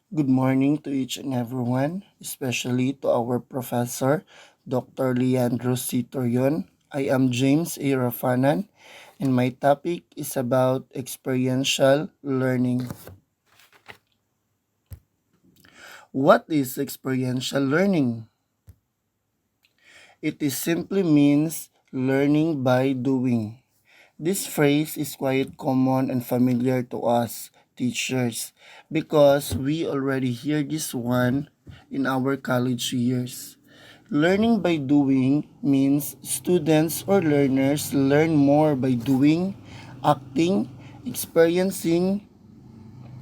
Good morning to each and everyone, especially to our professor, Dr. Leandro C. Torion. I am James A. Rafanan, and my topic is about experiential learning. What is experiential learning? It is simply means learning by doing. This phrase is quite common and familiar to us teachers because we already hear this one in our college years. Learning by doing means students or learners learn more by doing, acting, experiencing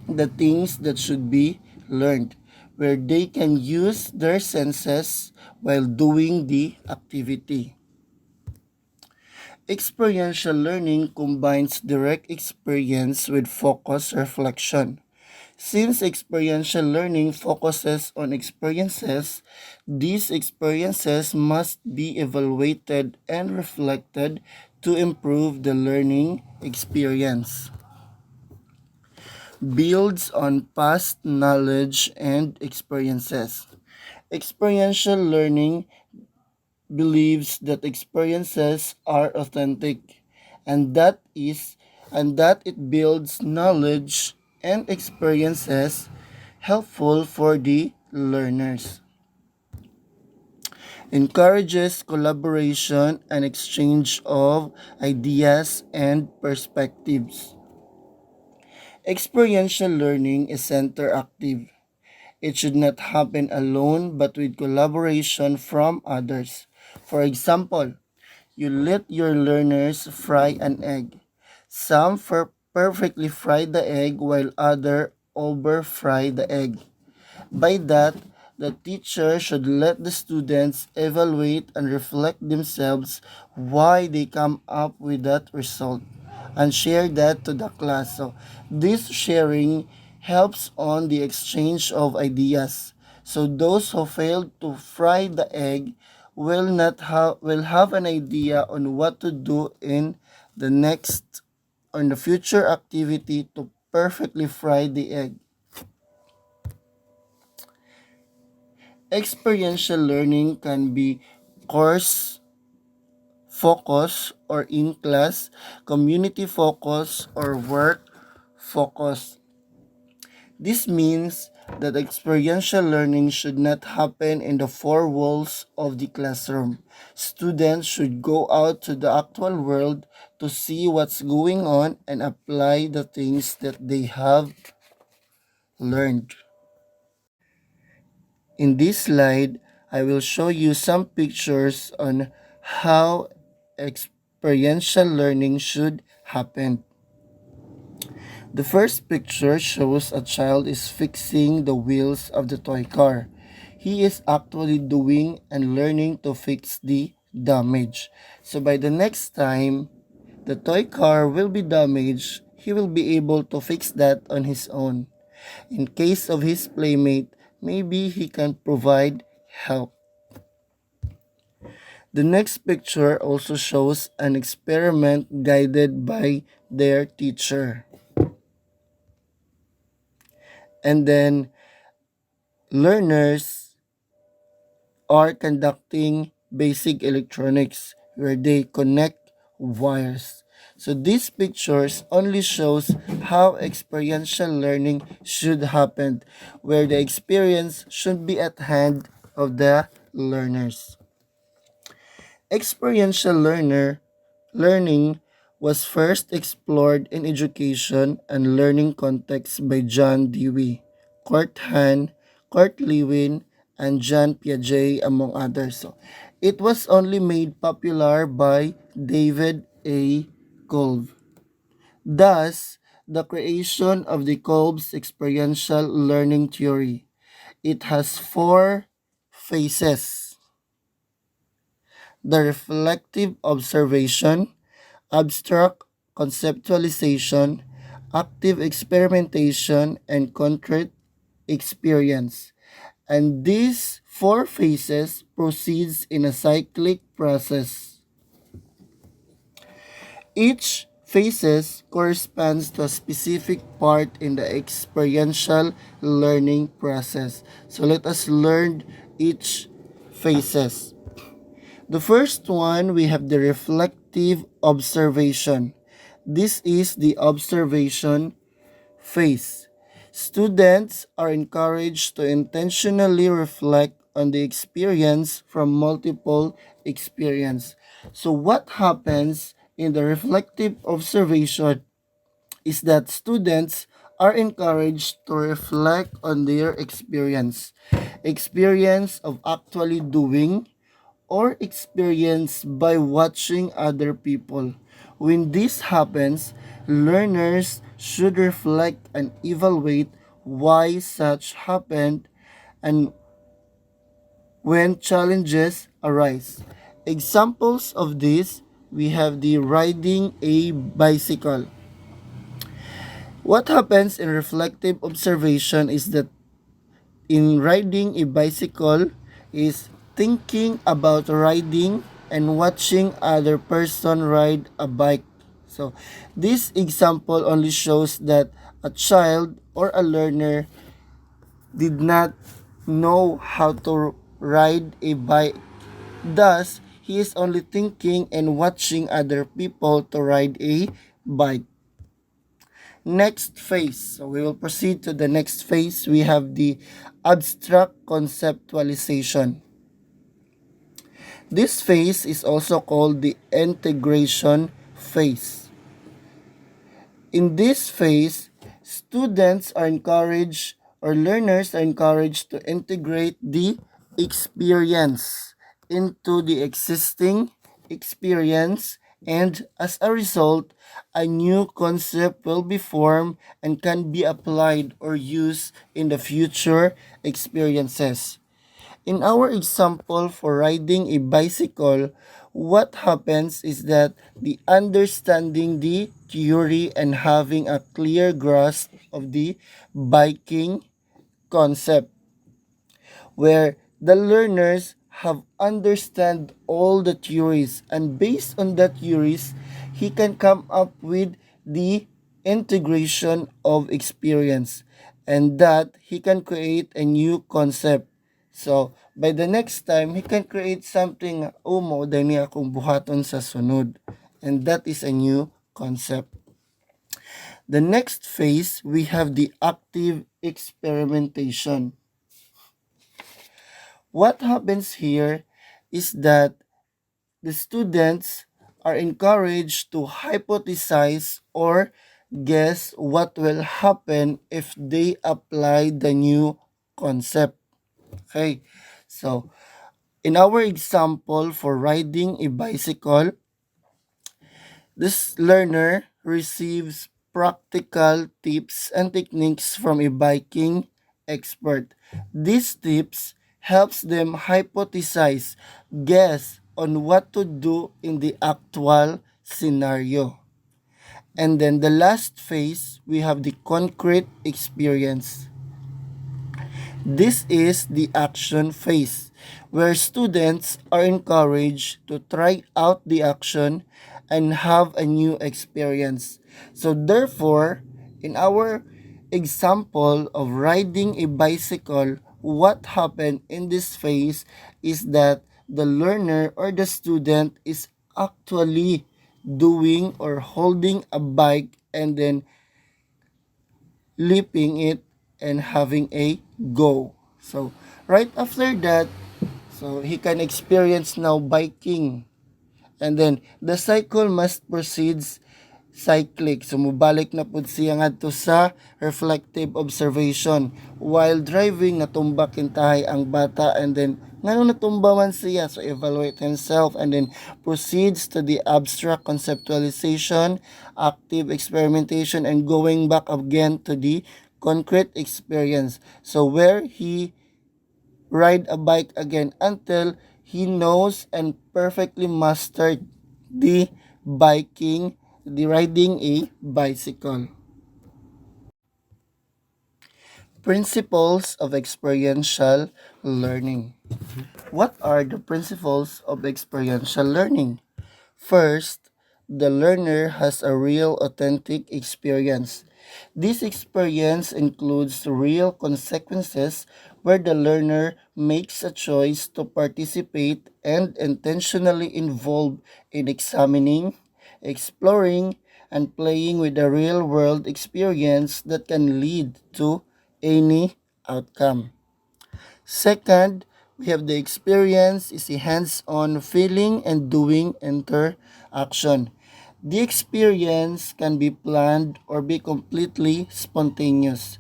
the things that should be learned, where they can use their senses while doing the activity. Experiential learning combines direct experience with focused reflection. Since experiential learning focuses on experiences, these experiences must be evaluated and reflected to improve the learning experience. Builds on past knowledge and experiences. Experiential learning believes that experiences are authentic and that it builds knowledge and experiences helpful for the learners, encourages collaboration and exchange of ideas and perspectives. Experiential learning is interactive. It should not happen alone but with collaboration from others. For example, you let your learners fry an egg. Some perfectly fry the egg while others over fry the egg. By that, the teacher should let the students evaluate and reflect themselves why they come up with that result and share that to the class. So this sharing helps on the exchange of ideas. So those who failed to fry the egg will have an idea on what to do in the next on the future activity to perfectly fry the egg. Experiential learning can be course focus or in class, community focus or work focus. This means that experiential learning should not happen in the four walls of the classroom. Students should go out to the actual world to see what's going on and apply the things that they have learned. In this slide, I will show you some pictures on how experiential learning should happen. The first picture shows a child is fixing the wheels of the toy car. He is actually doing and learning to fix the damage. So by the next time the toy car will be damaged, he will be able to fix that on his own. In case of his playmate, maybe he can provide help. The next picture also shows an experiment guided by their teacher. And then learners are conducting basic electronics where they connect wires. So these pictures only shows how experiential learning should happen, where the experience should be at hand of the learners. Learning was first explored in education and learning contexts by John Dewey, Kurt Hahn, Kurt Lewin, and Jean Piaget, among others. So, it was only made popular by David A. Kolb. Thus, the creation of the Kolb's experiential learning theory. It has four phases: the reflective observation, abstract conceptualization, active experimentation, and concrete experience. And these four phases proceeds in a cyclic process. Each phases corresponds to a specific part in the experiential learning process. So let us learn each phases. The first one, we have the reflective observation. This is the observation phase. Students are encouraged to intentionally reflect on the experience from multiple experience. So what happens in the reflective observation is that students are encouraged to reflect on their experience of actually doing or experience by watching other people. When this happens, learners should reflect and evaluate why such happened and when challenges arise. Examples of this, we have the riding a bicycle. What happens in reflective observation is that in riding a bicycle is thinking about riding and watching other person ride a bike. So this example only shows that a child or a learner did not know how to ride a bike. Thus, he is only thinking and watching other people to ride a bike. Next phase. So we will proceed to the next phase. We have the abstract conceptualization. This phase is also called the integration phase. In this phase, students are encouraged or learners are encouraged to integrate the experience into the existing experience, and as a result, a new concept will be formed and can be applied or used in the future experiences. In our example for riding a bicycle, what happens is that the understanding the theory and having a clear grasp of the biking concept, where the learners have understand all the theories, and based on that theories he can come up with the integration of experience, and that he can create a new concept. So by the next time he can create something, mo dani akong buhaton sa sunod, and that is a new concept. The next phase, we have the active experimentation. What happens here is that the students are encouraged to hypothesize or guess what will happen if they apply the new concept. Okay, so in our example for riding a bicycle, this learner receives practical tips and techniques from a biking expert. These tips helps them hypothesize, guess on what to do in the actual scenario. And then the last phase, we have the concrete experience. This is the action phase, where students are encouraged to try out the action and have a new experience. So therefore, in our example of riding a bicycle, what happened in this phase is that the learner or the student is actually doing or holding a bike and then leaping it and having a go. So right after that, so he can experience now biking. And then the cycle must proceeds cyclic. So mubalik na pud siya ngadto sa reflective observation. While driving, natumba kintahay ang bata, and then ngano natumba man siya, so evaluate himself and then proceeds to the abstract conceptualization, active experimentation, and going back again to the concrete experience. So where he ride a bike again until he knows and perfectly mastered the riding a bicycle. Principles of experiential learning. What are the principles of experiential learning? First, the learner has a real authentic experience. This experience includes real consequences where the learner makes a choice to participate and intentionally involve in examining, exploring, and playing with the real world experience that can lead to any outcome. Second, we have the experience is a hands-on feeling and doing interaction. The experience can be planned or be completely spontaneous.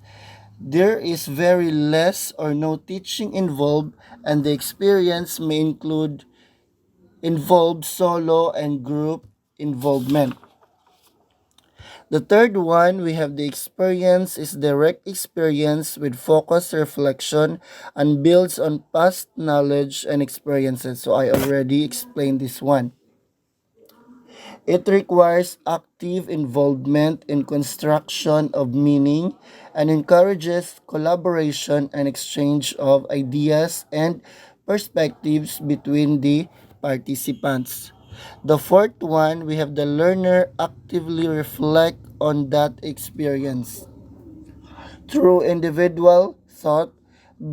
There is very less or no teaching involved, and the experience may involve solo and group involvement. The third one, we have the experience is direct experience with focused reflection and builds on past knowledge and experiences. So I already explained this one. It requires active involvement in construction of meaning and encourages collaboration and exchange of ideas and perspectives between the participants. The fourth one, we have the learner actively reflect on that experience through individual thought,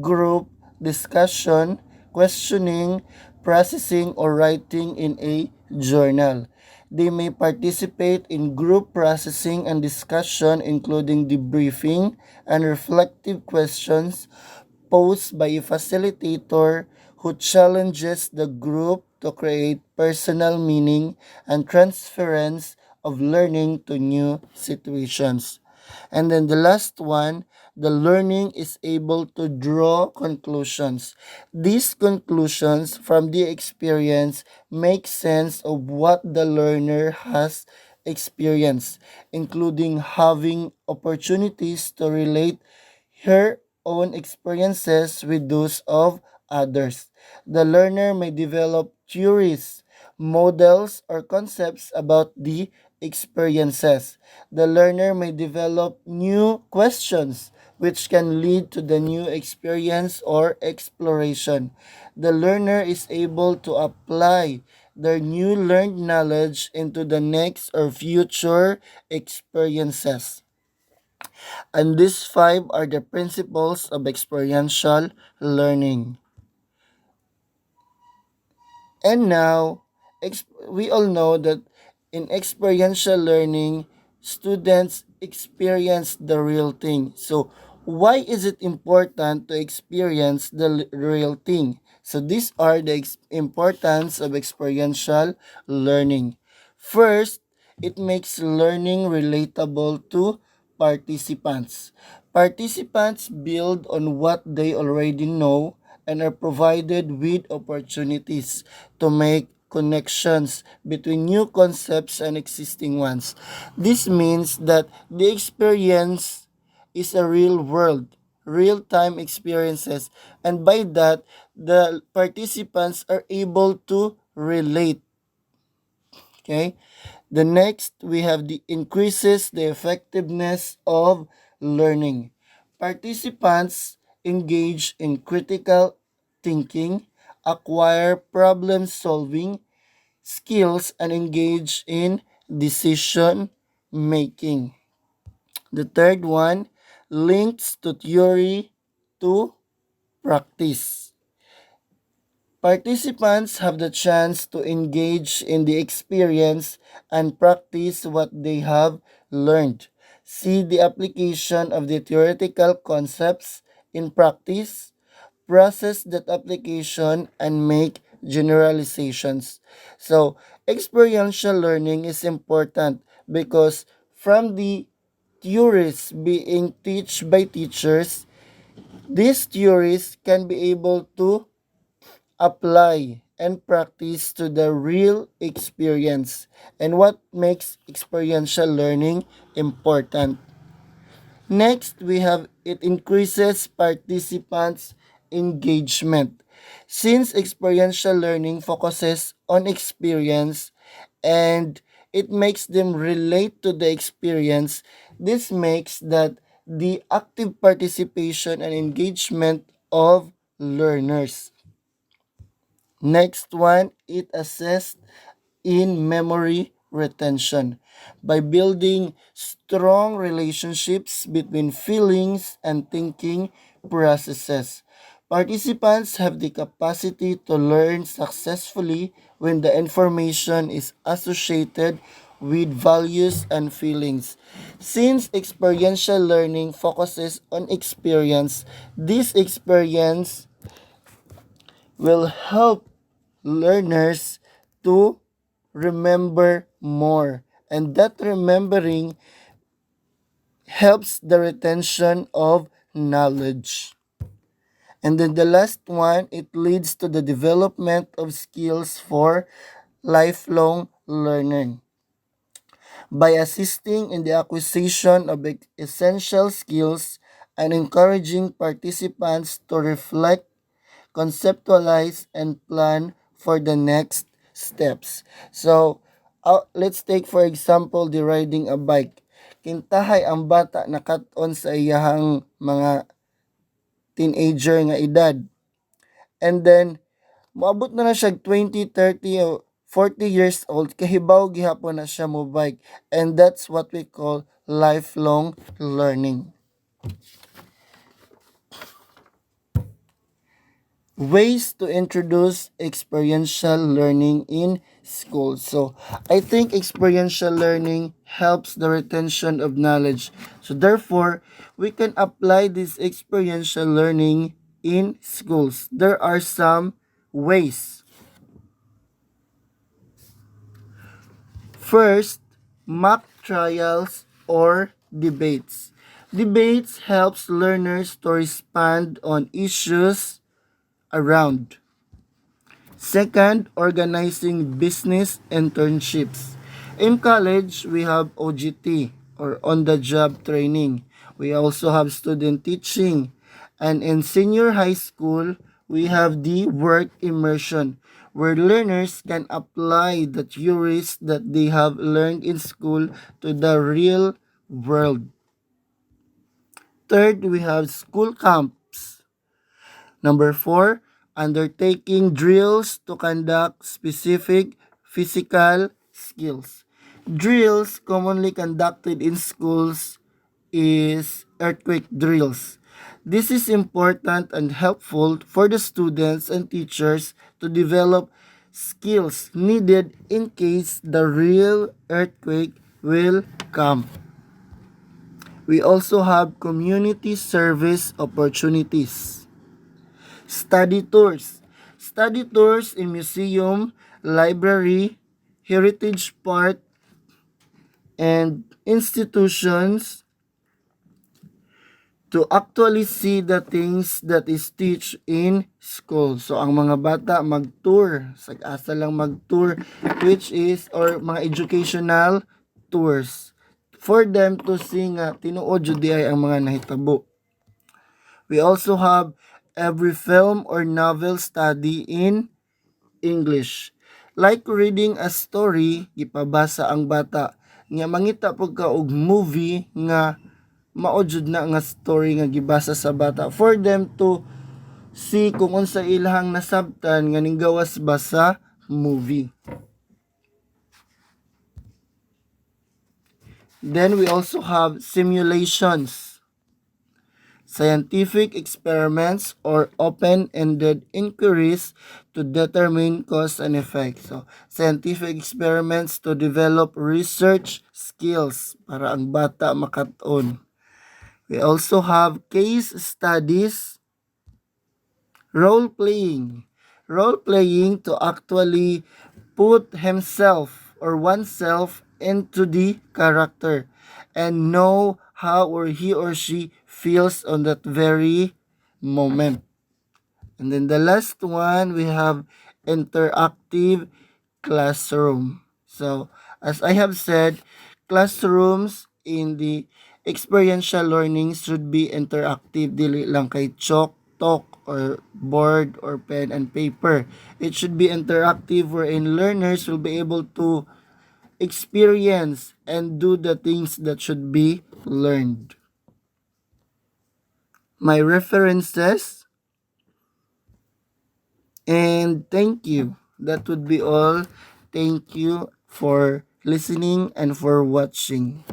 group discussion, questioning, processing, or writing in a journal. They may participate in group processing and discussion, including debriefing and reflective questions posed by a facilitator who challenges the group to create personal meaning and transference of learning to new situations. And then the last one, the learning is able to draw conclusions. These conclusions from the experience make sense of what the learner has experienced, including having opportunities to relate her own experiences with those of others. The learner may develop theories, models, or concepts about the experiences. The learner may develop new questions which can lead to the new experience or exploration. The learner is able to apply their new learned knowledge into the next or future experiences. And these five are the principles of experiential learning. And now, we all know that in experiential learning, students experience the real thing. So, why is it important to experience the real thing? So, these are the importance of experiential learning. First, it makes learning relatable to participants. Participants build on what they already know and are provided with opportunities to make connections between new concepts and existing ones. This means that the experience is a real world, real time experiences, and by that, the participants are able to relate. Okay? The next, we have the increases the effectiveness of learning. Participants engage in critical thinking, acquire problem solving skills, and engage in decision making. The third one links to theory to practice. Participants have the chance to engage in the experience and practice what they have learned. See the application of the theoretical concepts in practice, process that application, and make generalizations. So, experiential learning is important because from the theories being taught by teachers, these theories can be able to apply and practice to the real experience. And what makes experiential learning important? Next, we have it increases participants' engagement. Since experiential learning focuses on experience and it makes them relate to the experience, this makes that the active participation and engagement of learners. Next one, it assessed in memory retention by building strong relationships between feelings and thinking processes. Participants have the capacity to learn successfully when the information is associated with values and feelings. Since experiential learning focuses on experience, this experience will help learners to remember more. And that remembering helps the retention of knowledge. And then the last one, it leads to the development of skills for lifelong learning. By assisting in the acquisition of essential skills and encouraging participants to reflect, conceptualize, and plan for the next steps. So, let's take for example the riding a bike. Kintahay ang bata nakat-on sa iyahang mga teenager nga edad. And then, moabot na siya 20, 30, o 40 years old, kahibaw gihapon na siya mo bike. And that's what we call lifelong learning. Ways to introduce experiential learning in school. So, I think experiential learning helps the retention of knowledge. So, therefore, we can apply this experiential learning in schools. There are some ways. First, mock trials or debates. Debates helps learners to respond on issues around. Second, organizing business internships. In college, we have OGT or on-the-job training. We also have student teaching. And in senior high school, we have the work immersion, where learners can apply the theories that they have learned in school to the real world. Third, we have school camps. Number 4, undertaking drills to conduct specific physical skills. Drills commonly conducted in schools is earthquake drills. This is important and helpful for the students and teachers to develop skills needed in case the real earthquake will come. We also have community service opportunities. Study tours. Study tours in museum, library, heritage park, and institutions to actually see the things that is teach in school. So, ang mga bata mag-tour. Sag-asa lang mag-tour, which is, or mga educational tours. For them to see nga, tinuod jud di ay ang mga nahitabo. We also have every film or novel study in English. Like reading a story, gipabasa ang bata. Nga mangita pag ka og movie nga maojud na nga story nga gibasa sa bata for them to see kung unsa ilahang nasabtan nga ning gawas ba sa movie. Then we also have simulations. Scientific experiments or open-ended inquiries to determine cause and effect. So, scientific experiments to develop research skills para ang bata makat-on. We also have case studies, role-playing. Role-playing to actually put himself or oneself into the character and know how or he or she feels on that very moment. And then the last one, we have interactive classroom. So, as I have said, classrooms in the experiential learning should be interactive. Dili lang kay chalk, talk, or board, or pen and paper. It should be interactive wherein learners will be able to experience and do the things that should be learned. My references, and thank you. That would be all. Thank you for listening, and for watching.